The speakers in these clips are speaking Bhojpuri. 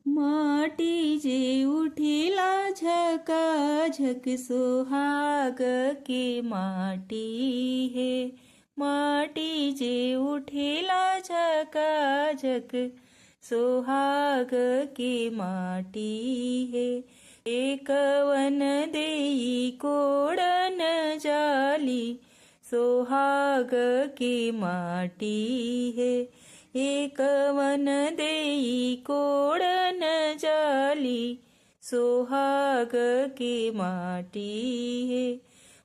माटी जे उठिला झकाझक सोहाग के माटी है। माटी जे उठिला झकाझक सोहाग के माटी है। एक वन देई कोडन जाली सोहाग के माटी है। एक वन देई कोडन जाली सोहाग के माटी है।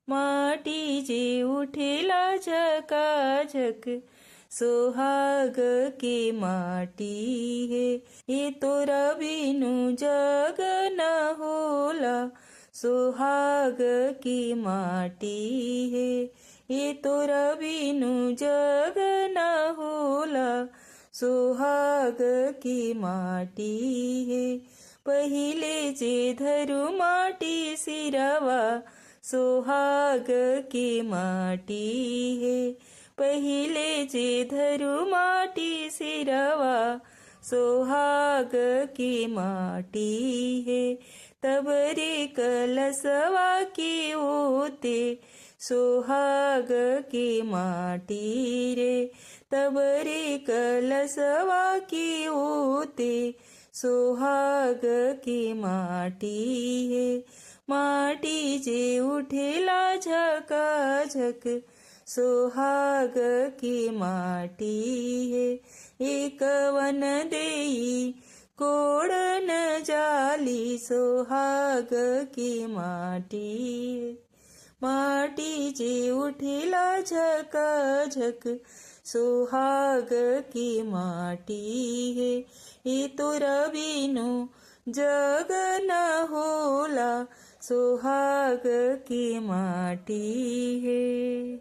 माटी जे उठेला झकाझक सोहाग के माटी है। ये तोरा बिनु जग न होला सोहाग की माटी है। ये तोरा बिनु जग न होला सोहाग की माटी है। पहिले जे धरु माटी सिरवा सोहाग की माटी है। पहिले जे धरु माटी सिरवा सोहाग की माटी है। तबरे कलसवा की ओते सोहाग की माटी रे। तबरे कलसवा की ओते सोहाग की माटी है। माटी जे उठेला झकाझक सोहाग की माटी है। एक वन देई कोडन जाली सोहाग की माटी है। माटी जे उठिला झकाझक सोहाग की माटी है। ये तोरा बिनु जग न होला सोहाग की माटी है।